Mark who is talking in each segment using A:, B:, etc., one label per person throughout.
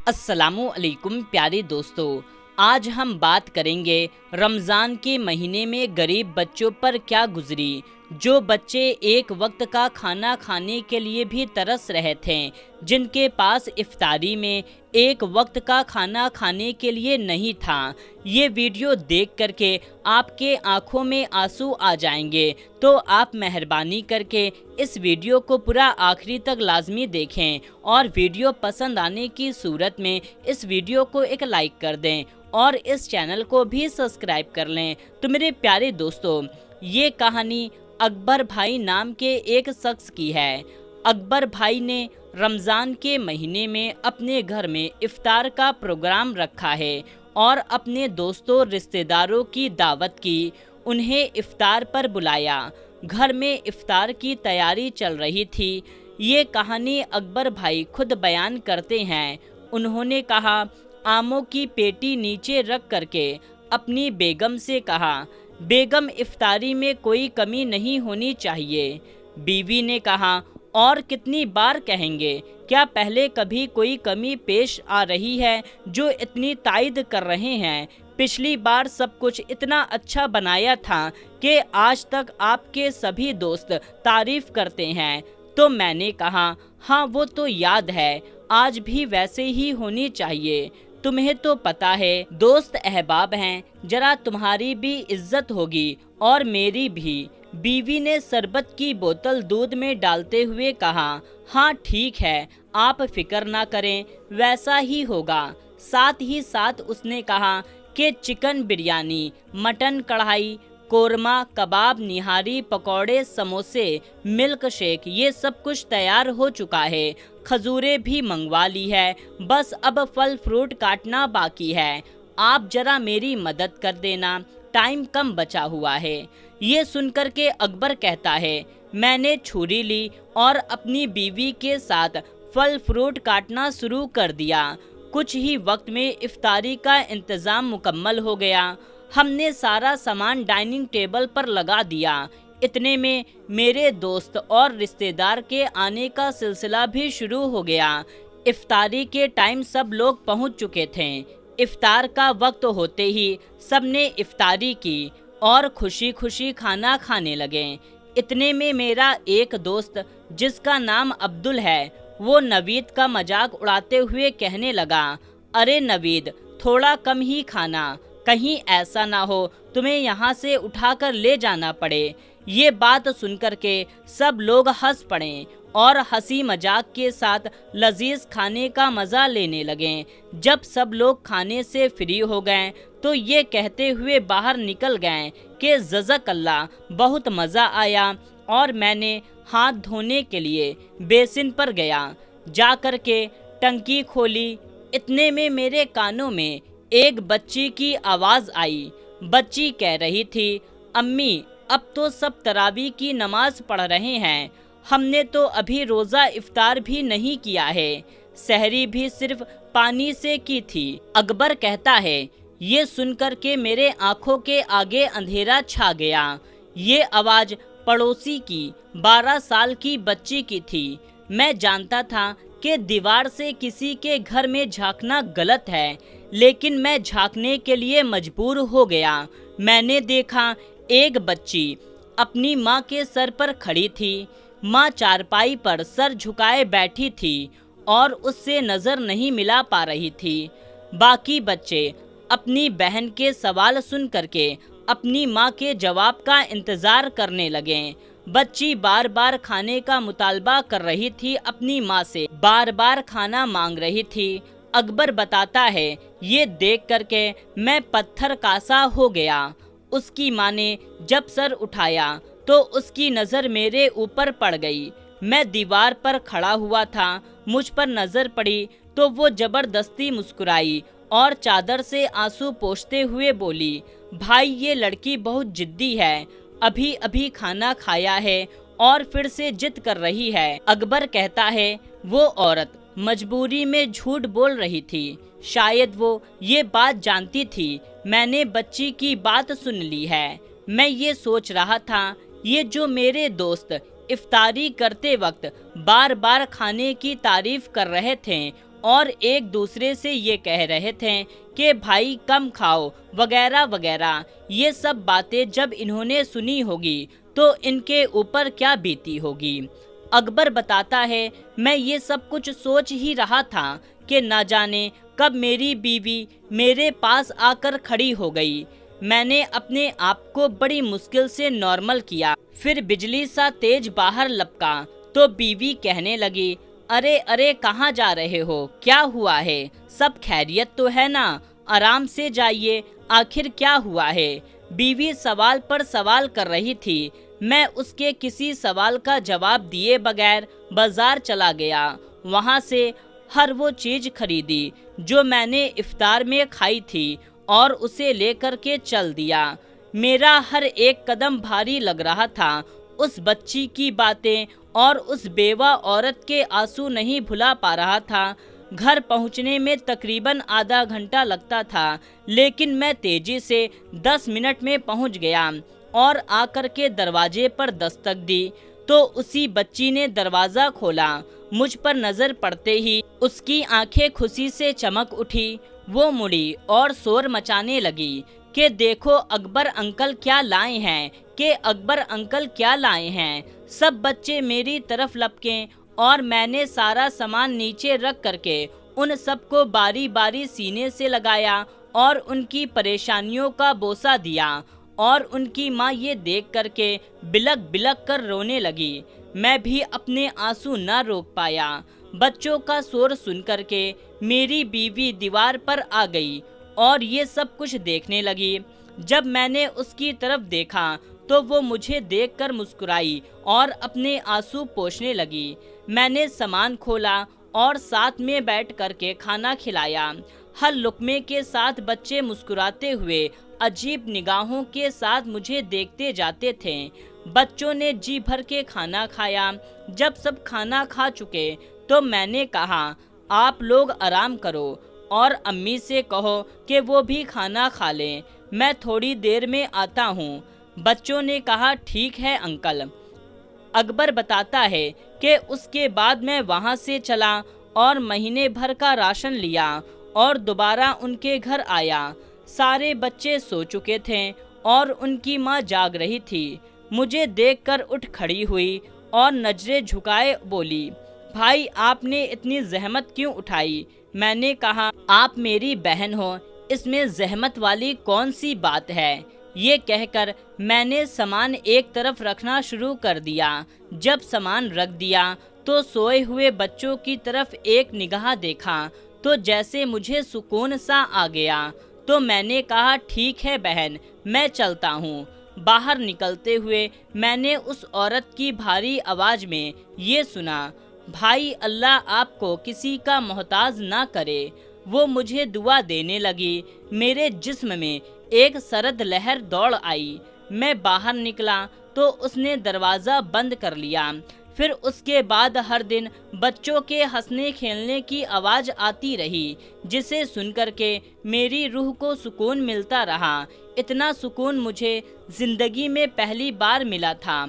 A: अस्सलामु अलैकुम प्यारे दोस्तों, आज हम बात करेंगे रमज़ान के महीने में गरीब बच्चों पर क्या गुजरी। जो बच्चे एक वक्त का खाना खाने के लिए भी तरस रहे थे, जिनके पास इफ्तारी में एक वक्त का खाना खाने के लिए नहीं था। ये वीडियो देख करके आपके आंखों में आंसू आ जाएंगे, तो आप मेहरबानी करके इस वीडियो को पूरा आखिरी तक लाजमी देखें और वीडियो पसंद आने की सूरत में इस वीडियो को एक लाइक कर दें और इस चैनल को भी सब्सक्राइब कर लें। तो मेरे प्यारे दोस्तों, ये कहानी अकबर भाई नाम के एक शख्स की है। अकबर भाई ने रमज़ान के महीने में अपने घर में इफ्तार का प्रोग्राम रखा है और अपने दोस्तों रिश्तेदारों की दावत की, उन्हें इफ्तार पर बुलाया। घर में इफ्तार की तैयारी चल रही थी। ये कहानी अकबर भाई खुद बयान करते हैं। उन्होंने कहा, आमों की पेटी नीचे रख करके अपनी बेगम से कहा, बेगम इफ्तारी में कोई कमी नहीं होनी चाहिए। बीवी ने कहा, और कितनी बार कहेंगे, क्या पहले कभी कोई कमी पेश आ रही है जो इतनी तायद कर रहे हैं। पिछली बार सब कुछ इतना अच्छा बनाया था कि आज तक आपके सभी दोस्त तारीफ करते हैं। तो मैंने कहा, हाँ वो तो याद है, आज भी वैसे ही होनी चाहिए। तुम्हें तो पता है दोस्त अहबाब हैं, जरा तुम्हारी भी इज्जत होगी और मेरी भी। बीवी ने शरबत की बोतल दूध में डालते हुए कहा, हाँ ठीक है, आप फिक्र ना करें, वैसा ही होगा। साथ ही साथ उसने कहा कि चिकन बिरयानी, मटन कढ़ाई, कोरमा, कबाब, निहारी, पकौड़े, समोसे, मिल्क शेक, ये सब कुछ तैयार हो चुका है। खजूरें भी मंगवा ली है, बस अब फल फ्रूट काटना बाकी है। आप जरा मेरी मदद कर देना, टाइम कम बचा हुआ है। ये सुनकर के अकबर कहता है, मैंने छुरी ली और अपनी बीवी के साथ फल फ्रूट काटना शुरू कर दिया। कुछ ही वक्त में इफ्तारी का इंतज़ाम मुकम्मल हो गया। हमने सारा सामान डाइनिंग टेबल पर लगा दिया। इतने में मेरे दोस्त और रिश्तेदार के आने का सिलसिला भी शुरू हो गया। इफ्तारी के टाइम सब लोग पहुंच चुके थे। इफ्तार का वक्त होते ही सबने इफ्तारी की और खुशी खुशी खाना खाने लगे। इतने में मेरा एक दोस्त, जिसका नाम अब्दुल है, वो नवीद का मजाक उड़ाते हुए कहने लगा, अरे नवीद, थोड़ा कम ही खाना, कहीं ऐसा ना हो तुम्हें यहाँ से उठाकर ले जाना पड़े। ये बात सुनकर के सब लोग हंस पड़े और हंसी मजाक के साथ लजीज खाने का मज़ा लेने लगे। जब सब लोग खाने से फ्री हो गए तो ये कहते हुए बाहर निकल गए कि जज़ाकल्लाह, बहुत मज़ा आया। और मैंने हाथ धोने के लिए बेसिन पर गया। जा कर के टंकी खोली। इतने में मेरे कानों में एक बच्ची की आवाज़ आई। बच्ची कह रही थी, अम्मी, अब तो सब तरावी की नमाज पढ़ रहे हैं, हमने तो अभी रोज़ा इफ्तार भी नहीं किया है, सहरी भी सिर्फ पानी से की थी। अकबर कहता है, ये सुनकर के मेरे आंखों के आगे अंधेरा छा गया। ये आवाज़ पड़ोसी की 12 साल की बच्ची की थी। मैं जानता था कि दीवार से किसी के घर में झांकना गलत है, लेकिन मैं झांकने के लिए मजबूर हो गया। मैंने देखा एक बच्ची अपनी माँ के सर पर खड़ी थी। माँ चारपाई पर सर झुकाए बैठी थी और उससे नज़र नहीं मिला पा रही थी। बाकी बच्चे अपनी बहन के सवाल सुन करके अपनी माँ के जवाब का इंतज़ार करने लगे। बच्ची बार बार खाने का मुतालबा कर रही थी, अपनी माँ से बार बार खाना मांग रही थी। अकबर बताता है, ये देख करके मैं पत्थर कासा हो गया। उसकी माँ ने जब सर उठाया तो उसकी नज़र मेरे ऊपर पड़ गई। मैं दीवार पर खड़ा हुआ था, मुझ पर नज़र पड़ी तो वो ज़बरदस्ती मुस्कुराई और चादर से आंसू पोंछते हुए बोली, भाई ये लड़की बहुत जिद्दी है, अभी अभी खाना खाया है और फिर से जिद कर रही है। अकबर कहता है, वो औरत मजबूरी में झूठ बोल रही थी। शायद वो ये बात जानती थी। मैंने बच्ची की बात सुन ली है। मैं ये सोच रहा था, ये जो मेरे दोस्त इफ्तारी करते वक्त बार बार खाने की तारीफ कर रहे थे और एक दूसरे से ये कह रहे थे कि भाई कम खाओ वगैरह वगैरह। ये सब बातें जब इन्होंने सुनी होगी तो इनके ऊपर क्या बीती होगी। अकबर बताता है, मैं ये सब कुछ सोच ही रहा था कि ना जाने कब मेरी बीवी मेरे पास आकर खड़ी हो गई। मैंने अपने आप को बड़ी मुश्किल से नॉर्मल किया, फिर बिजली सा तेज बाहर लपका तो बीवी कहने लगी, अरे अरे कहाँ जा रहे हो, क्या हुआ है, सब खैरियत तो है ना, आराम से जाइए, आखिर क्या हुआ है। बीवी सवाल पर सवाल कर रही थी। मैं उसके किसी सवाल का जवाब दिए बगैर बाजार चला गया। वहाँ से हर वो चीज़ खरीदी जो मैंने इफ्तार में खाई थी और उसे लेकर के चल दिया। मेरा हर एक कदम भारी लग रहा था। उस बच्ची की बातें और उस बेवा औरत के आंसू नहीं भुला पा रहा था। घर पहुंचने में तकरीबन आधा घंटा लगता था, लेकिन मैं तेजी से 10 मिनट में पहुंच गया और आकर के दरवाजे पर दस्तक दी तो उसी बच्ची ने दरवाज़ा खोला। मुझ पर नज़र पड़ते ही उसकी आंखें खुशी से चमक उठी। वो मुड़ी और शोर मचाने लगी कि देखो अकबर अंकल क्या लाए हैं, कि अकबर अंकल क्या लाए हैं। सब बच्चे मेरी तरफ लपके और मैंने सारा सामान नीचे रख करके उन सबको बारी बारी सीने से लगाया और उनकी परेशानियों का बोसा दिया। और उनकी माँ ये देख करके बिलक बिलक कर रोने लगी। मैं भी अपने आंसू न रोक पाया। बच्चों का शोर सुन करके मेरी बीवी दीवार पर आ गई और ये सब कुछ देखने लगी। जब मैंने उसकी तरफ देखा तो वो मुझे देखकर मुस्कुराई और अपने आंसू पोंछने लगी। मैंने सामान खोला और साथ में बैठ करके खाना खिलाया। हर लुकमे के साथ बच्चे मुस्कुराते हुए अजीब निगाहों के साथ मुझे देखते जाते थे। बच्चों ने जी भर के खाना खाया। जब सब खाना खा चुके तो मैंने कहा, आप लोग आराम करो और अम्मी से कहो कि वो भी खाना खा लें, मैं थोड़ी देर में आता हूँ। बच्चों ने कहा, ठीक है अंकल। अकबर बताता है कि उसके बाद मैं वहाँ से चला और महीने भर का राशन लिया और दोबारा उनके घर आया। सारे बच्चे सो चुके थे और उनकी माँ जाग रही थी। मुझे देखकर उठ खड़ी हुई और नजरें झुकाए बोली, भाई आपने इतनी जहमत क्यों उठाई। मैंने कहा, आप मेरी बहन हो, इसमें जहमत वाली कौन सी बात है। ये कहकर मैंने सामान एक तरफ रखना शुरू कर दिया। जब सामान रख दिया तो सोए हुए बच्चों की तरफ एक निगाह देखा तो जैसे मुझे सुकून सा आ गया। तो मैंने कहा, ठीक है बहन, मैं चलता हूँ। बाहर निकलते हुए मैंने उस औरत की भारी आवाज़ में ये सुना, भाई अल्लाह आपको किसी का मोहताज ना करे। वो मुझे दुआ देने लगी। मेरे जिस्म में एक सरद लहर दौड़ आई। मैं बाहर निकला तो उसने दरवाज़ा बंद कर लिया। फिर उसके बाद हर दिन बच्चों के हंसने खेलने की आवाज़ आती रही, जिसे सुनकर के मेरी रूह को सुकून मिलता रहा। इतना सुकून मुझे ज़िंदगी में पहली बार मिला था।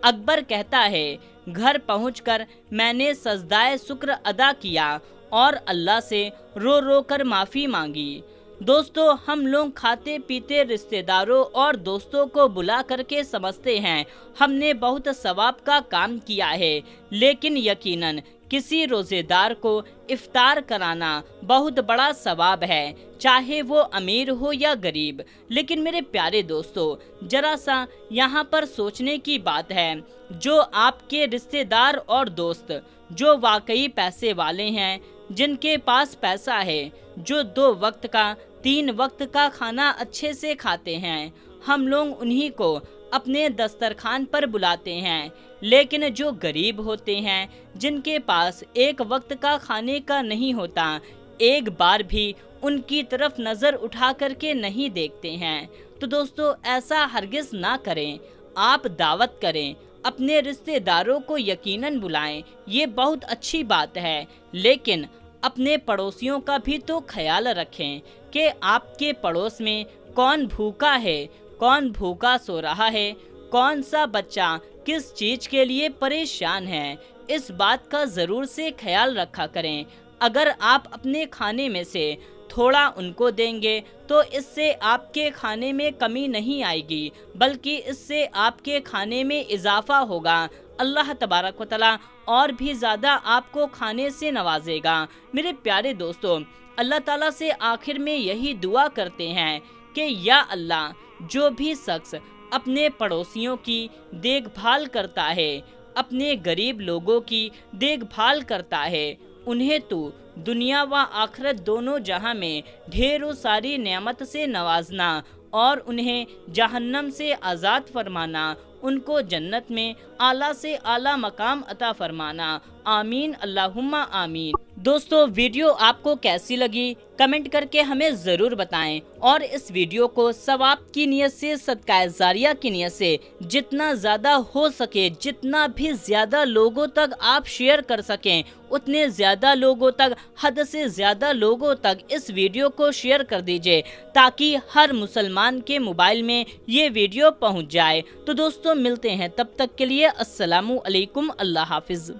A: अकबर कहता है, घर पहुंचकर मैंने सजदाए शुक्र अदा किया और अल्लाह से रो रो कर माफ़ी मांगी। दोस्तों, हम लोग खाते पीते रिश्तेदारों और दोस्तों को बुला करके समझते हैं हमने बहुत सवाब का काम किया है, लेकिन यकीनन किसी रोज़ेदार को इफ्तार कराना बहुत बड़ा सवाब है, चाहे वो अमीर हो या गरीब। लेकिन मेरे प्यारे दोस्तों, जरा सा यहाँ पर सोचने की बात है, जो आपके रिश्तेदार और दोस्त जो वाकई पैसे वाले हैं, जिनके पास पैसा है, जो 2 वक्त का 3 वक्त का खाना अच्छे से खाते हैं, हम लोग उन्हीं को अपने दस्तरखान पर बुलाते हैं। लेकिन जो गरीब होते हैं, जिनके पास 1 वक्त का खाने का नहीं होता, एक बार भी उनकी तरफ नज़र उठा करके नहीं देखते हैं। तो दोस्तों, ऐसा हरगिज़ ना करें। आप दावत करें, अपने रिश्तेदारों को यकीनन बुलाएं, ये बहुत अच्छी बात है, लेकिन अपने पड़ोसियों का भी तो ख्याल रखें कि आपके पड़ोस में कौन भूखा है, कौन भूखा सो रहा है, कौन सा बच्चा किस चीज़ के लिए परेशान है। इस बात का ज़रूर से ख्याल रखा करें। अगर आप अपने खाने में से थोड़ा उनको देंगे तो इससे आपके खाने में कमी नहीं आएगी, बल्कि इससे आपके खाने में इजाफा होगा। अल्लाह तबारक व तआला और भी ज़्यादा आपको खाने से नवाजेगा। मेरे प्यारे दोस्तों, अल्लाह ताला से आखिर में यही दुआ करते हैं कि या अल्लाह, जो भी शख्स अपने पड़ोसियों की देखभाल करता है, अपने गरीब लोगों की देखभाल करता है, उन्हें तो दुनिया व आखिरत दोनों जहां में ढेरों सारी नेमत से नवाजना और उन्हें जहन्नम से आज़ाद फरमाना, उनको जन्नत में आला से आला मकाम अता फरमाना। आमीन अल्लाहुम्मा आमीन। दोस्तों, वीडियो आपको कैसी लगी कमेंट करके हमें ज़रूर बताएं, और इस वीडियो को सवाब की नियत से, सदका जारिया की नियत से जितना ज़्यादा हो सके, जितना भी ज़्यादा लोगों तक आप शेयर कर सकें, उतने ज़्यादा लोगों तक, हद से ज़्यादा लोगों तक इस वीडियो को शेयर कर दीजिए, ताकि हर मुसलमान के मोबाइल में ये वीडियो पहुंच जाए। तो दोस्तों, मिलते हैं तब तक के लिए। अस्सलामु अलैकुम। अल्लाह हाफिज़।